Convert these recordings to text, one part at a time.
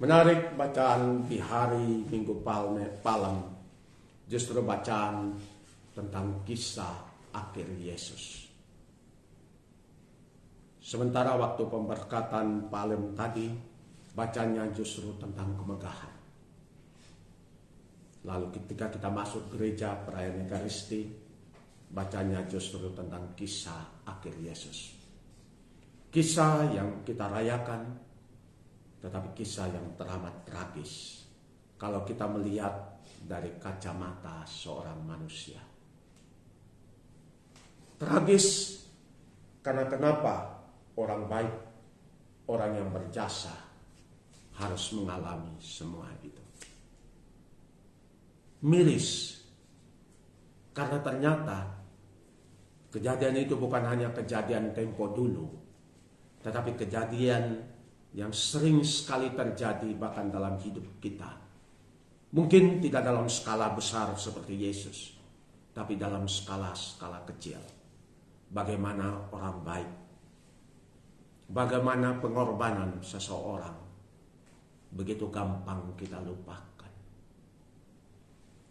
Menarik bacaan di hari Minggu Palem, justru bacaan tentang kisah akhir Yesus. Sementara waktu pemberkatan Palem tadi, bacanya justru tentang kemegahan. Lalu ketika kita masuk gereja perayaan Ekaristi, bacanya justru tentang kisah akhir Yesus. Kisah yang kita rayakan, tetapi kisah yang teramat tragis kalau kita melihat dari kacamata seorang manusia. Tragis karena kenapa orang baik, orang yang berjasa harus mengalami semua itu. Miris karena ternyata kejadian itu bukan hanya kejadian tempo dulu, tetapi kejadian yang sering sekali terjadi bahkan dalam hidup kita. Mungkin tidak dalam skala besar seperti Yesus, tapi dalam skala kecil. Bagaimana orang baik, bagaimana pengorbanan seseorang begitu gampang kita lupakan.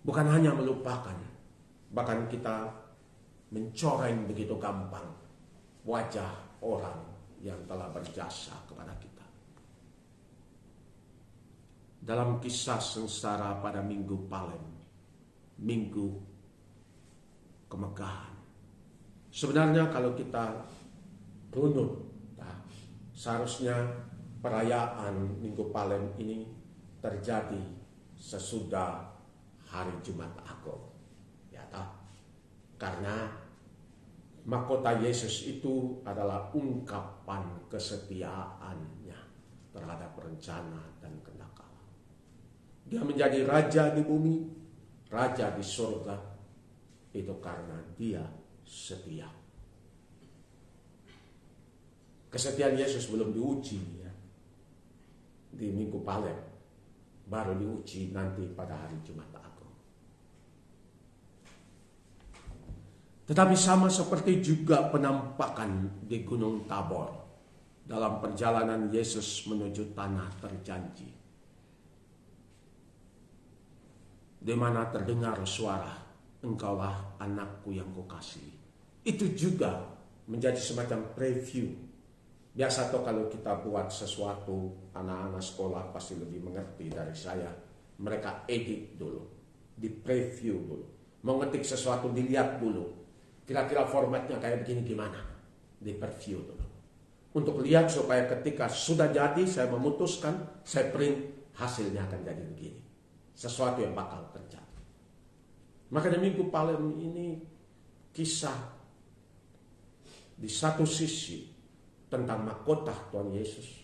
Bukan hanya melupakan, bahkan kita mencoreng begitu gampang wajah orang yang telah berjasa kepada kita. Dalam kisah sengsara pada Minggu Palem, Minggu kemegahan. Sebenarnya kalau kita runut, seharusnya perayaan Minggu Palem ini terjadi sesudah hari Jumat Agung. Ya, karena mahkota Yesus itu adalah ungkapan kesetiaannya terhadap rencana dan kehendak Allah. Dia menjadi raja di bumi, raja di surga, itu karena dia setia. Kesetiaan Yesus belum diuji ya, di Minggu Palem, baru diuji nanti pada hari Jumat Agung. Tetapi sama seperti juga penampakan di Gunung Tabor dalam perjalanan Yesus menuju tanah terjanji, di mana terdengar suara, "Engkaulah anakku yang kukasihi." Itu juga menjadi semacam preview. Biasa tuh kalau kita buat sesuatu, anak-anak sekolah pasti lebih mengerti dari saya. Mereka edit dulu, di preview dulu. Mau ngetik sesuatu dilihat dulu. Kira-kira formatnya kayak begini gimana? Di preview dulu. Untuk lihat supaya ketika sudah jadi, saya memutuskan, saya print, hasilnya akan jadi begini. Sesuatu yang bakal terjadi. Maka di Minggu Palem ini kisah di satu sisi tentang mahkota Tuhan Yesus,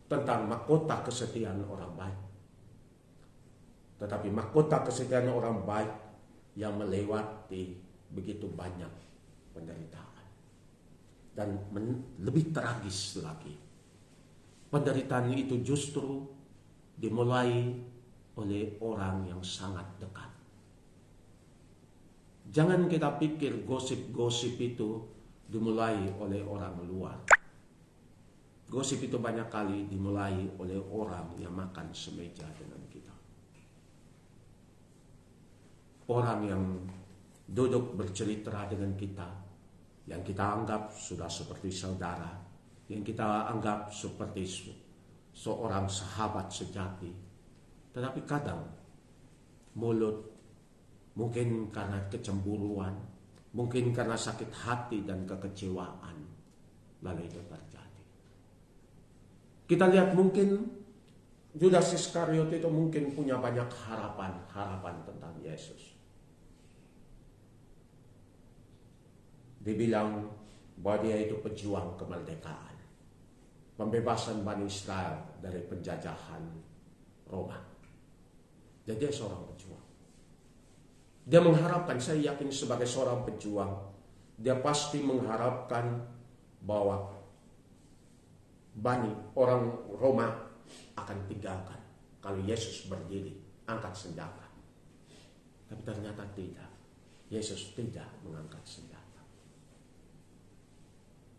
tentang mahkota kesetiaan orang baik. Tetapi mahkota kesetiaan orang baik yang melewati begitu banyak penderitaan. Dan lebih tragis lagi, penderitaan itu justru dimulai oleh orang yang sangat dekat. Jangan kita pikir gosip-gosip itu dimulai oleh orang luar. Gosip itu banyak kali dimulai oleh orang yang makan semeja dengan kita. Orang yang duduk bercerita dengan kita, yang kita anggap sudah seperti saudara, yang kita anggap seperti seorang sahabat sejati. Tetapi kadang mulut, mungkin karena kecemburuan, mungkin karena sakit hati dan kekecewaan, lalu itu terjadi. Kita lihat mungkin Yudas Iskariot itu mungkin punya banyak harapan tentang Yesus. Dibilang bahwa dia itu pejuang kemerdekaan, pembebasan Bani Israel dari penjajahan Roma. Dan dia seorang pejuang. Dia mengharapkan, saya yakin sebagai seorang pejuang, dia pasti mengharapkan bahwa orang Roma akan tinggalkan kalau Yesus berdiri, angkat senjata. Tapi ternyata tidak. Yesus tidak mengangkat senjata.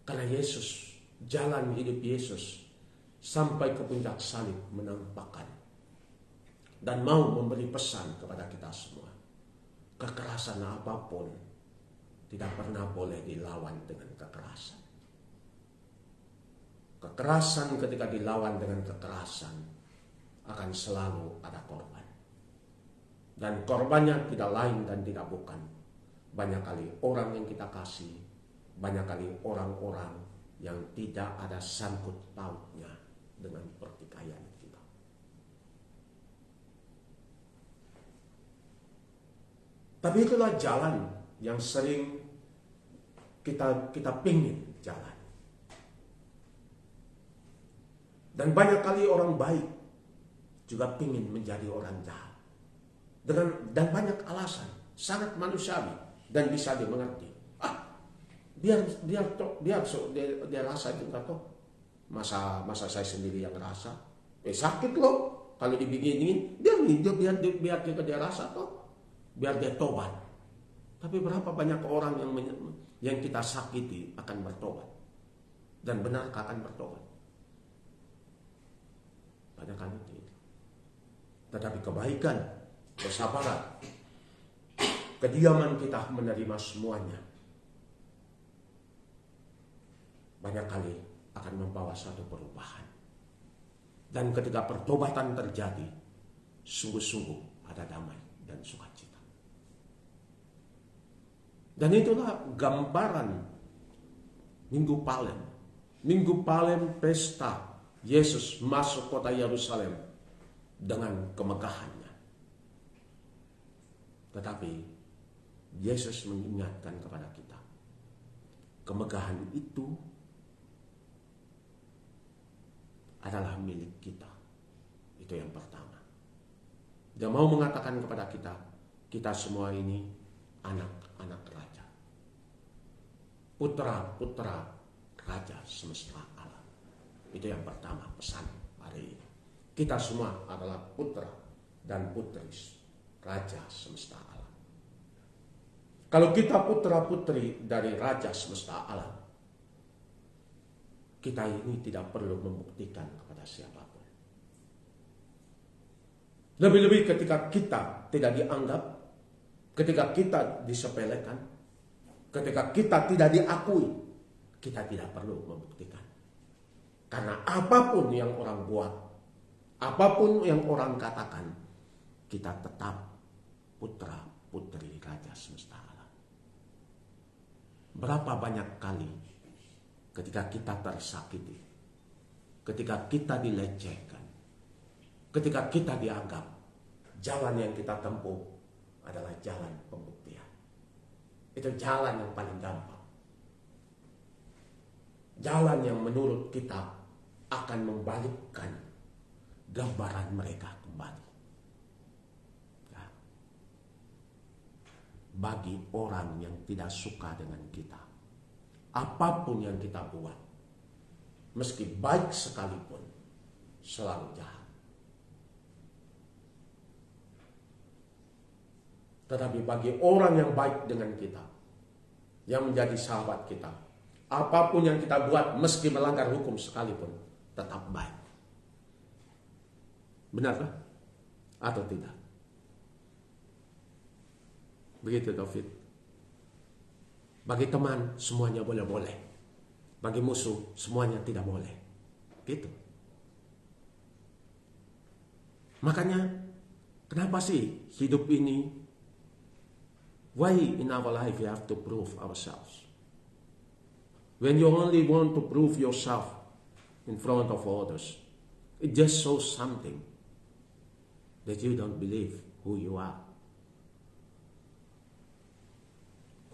Karena Yesus, jalan hidup Yesus sampai ke puncak salib menampakkan dan mau memberi pesan kepada kita semua. Kekerasan apapun tidak pernah boleh dilawan dengan kekerasan. Kekerasan ketika dilawan dengan kekerasan akan selalu ada korban. Dan korbannya tidak lain dan tidak bukan. Banyak kali orang yang kita kasih, banyak kali orang-orang yang tidak ada sangkut pautnya dengan pertikaian kita. Tapi itulah jalan yang sering kita pingin jalan. Dan banyak kali orang baik juga pingin menjadi orang jahat. Dan banyak alasan, sangat manusiawi dan bisa dimengerti. Dia rasa juga toh. Masa saya sendiri yang rasa. Sakit loh kalau dibingin-bingin. Biar dia rasa toh. Biar dia tobat. Tapi berapa banyak orang yang kita sakiti akan bertobat. Dan benarkah akan bertobat? Banyak kali itu. Tetapi kebaikan, kesabaran, kediaman kita menerima semuanya, banyak kali akan membawa satu perubahan. Dan ketika pertobatan terjadi, sungguh-sungguh ada damai dan sukacita. Dan itulah gambaran Minggu Palem. Minggu Palem pesta Yesus masuk kota Yerusalem dengan kemegahannya. Tetapi Yesus mengingatkan kepada kita, kemegahan itu adalah milik kita. Itu yang pertama. Dia mau mengatakan kepada kita, kita semua ini anak-anak raja. Putra-putra raja semesta alam. Itu yang pertama pesan hari ini. Kita semua adalah putra dan putri raja semesta alam. Kalau kita putra-putri dari raja semesta alam, kita ini tidak perlu membuktikan kepada siapapun. Lebih-lebih ketika kita tidak dianggap, ketika kita disepelekan, ketika kita tidak diakui, kita tidak perlu membuktikan. Karena apapun yang orang buat, apapun yang orang katakan, kita tetap putra-putri raja semesta alam. Berapa banyak kali ketika kita tersakiti, ketika kita dilecehkan, ketika kita dianggap, jalan yang kita tempuh adalah jalan pembuktian. Itu jalan yang paling gampang. Jalan yang menurut kita akan membalikkan gambaran mereka kembali. Ya. Bagi orang yang tidak suka dengan kita, apapun yang kita buat, meski baik sekalipun, selalu jahat. Tetapi bagi orang yang baik dengan kita, yang menjadi sahabat kita, apapun yang kita buat, meski melanggar hukum sekalipun, tetap baik. Benarkah? Atau tidak? Begitu David. Bagi teman semuanya boleh-boleh. Bagi musuh semuanya tidak boleh. Gitu. Makanya kenapa sih hidup ini, why in our life we have to prove ourselves? When you only want to prove yourself in front of others, it just shows something that you don't believe who you are.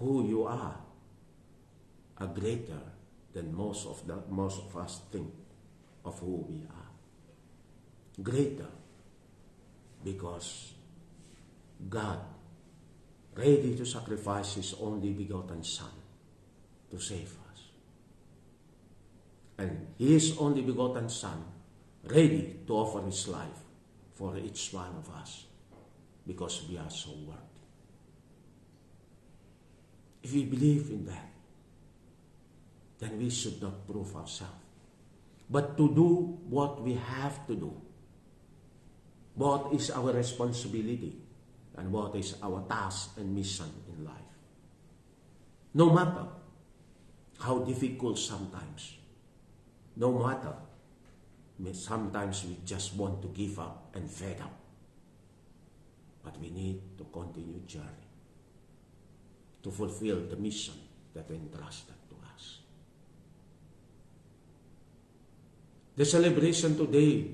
Who you are greater than most of us think of who we are. Greater because God ready to sacrifice His only begotten Son to save us. And His only begotten Son ready to offer His life for each one of us because we are so worthy. If we believe in that, then we should not prove ourselves. but to do what we have to do. What is our responsibility and what is our task and mission in life. No matter how difficult sometimes, no matter sometimes we just want to give up and fed up, but we need to continue journey to fulfill the mission that entrusted to us. The celebration today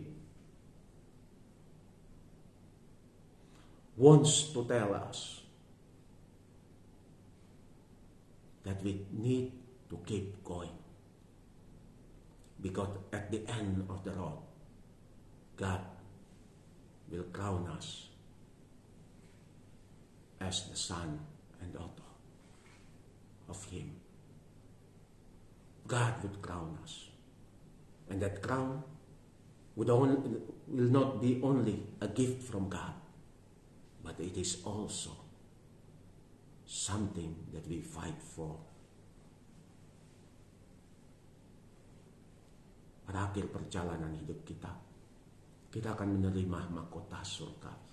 wants to tell us that we need to keep going, because at the end of the road, God will crown us as the son and daughter of Him. God would crown us, and that crown will not be only a gift from God, but it is also something that we fight for. Pada akhir perjalanan hidup kita, kita akan menerima mahkota surgawi.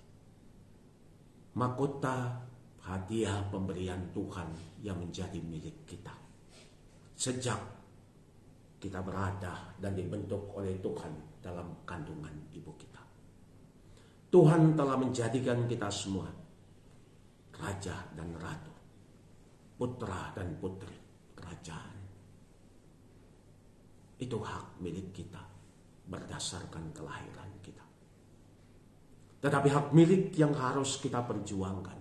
Mahkota hadiah pemberian Tuhan yang menjadi milik kita. Sejak kita berada dan dibentuk oleh Tuhan dalam kandungan ibu kita. Tuhan telah menjadikan kita semua raja dan ratu, putra dan putri kerajaan. Itu hak milik kita berdasarkan kelahiran kita. Tetapi hak milik yang harus kita perjuangkan,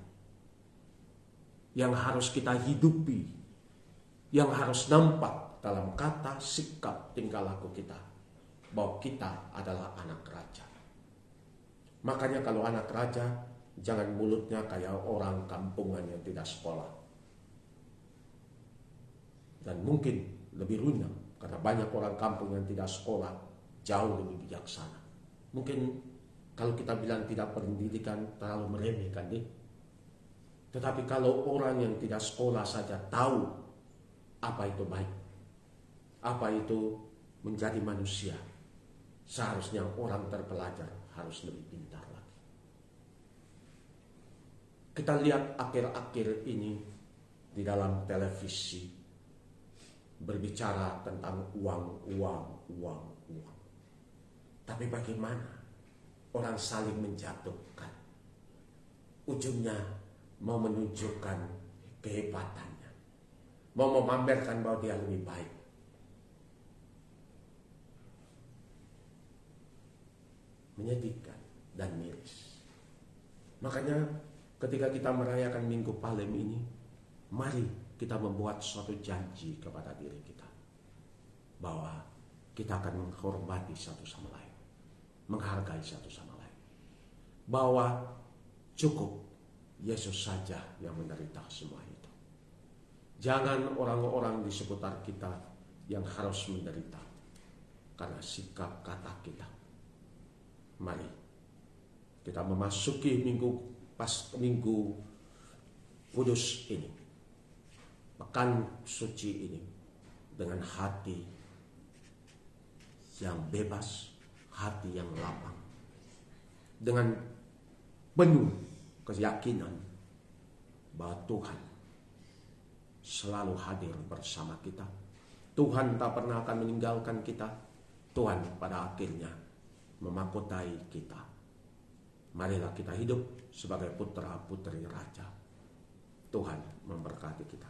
yang harus kita hidupi, yang harus nampak dalam kata, sikap, tingkah laku kita, bahwa kita adalah anak raja. Makanya kalau anak raja, jangan mulutnya kayak orang kampungan yang tidak sekolah. Dan mungkin lebih runyam, karena banyak orang kampung yang tidak sekolah jauh lebih bijaksana. Mungkin kalau kita bilang tidak pendidikan terlalu meremehkan deh. Tetapi kalau orang yang tidak sekolah saja tahu apa itu baik, apa itu menjadi manusia, seharusnya orang terpelajar harus lebih pintar lagi. Kita lihat akhir-akhir ini di dalam televisi berbicara tentang uang. Tapi bagaimana orang saling menjatuhkan? Ujungnya mau menunjukkan kehebatannya, mau memamerkan bahwa dia lebih baik. Menyedihkan dan miris. Makanya ketika kita merayakan Minggu Palem ini, mari kita membuat suatu janji kepada diri kita bahwa kita akan menghormati satu sama lain, menghargai satu sama lain, bahwa cukup Yesus saja yang menderita semua itu. Jangan orang-orang di seputar kita yang harus menderita karena sikap kata kita. Mari kita memasuki minggu kudus ini, pekan suci ini, dengan hati yang bebas, hati yang lapang, dengan penuh keyakinan bahwa Tuhan selalu hadir bersama kita. Tuhan tak pernah akan meninggalkan kita. Tuhan pada akhirnya memahkotai kita. Marilah kita hidup sebagai putra putri raja. Tuhan memberkati kita.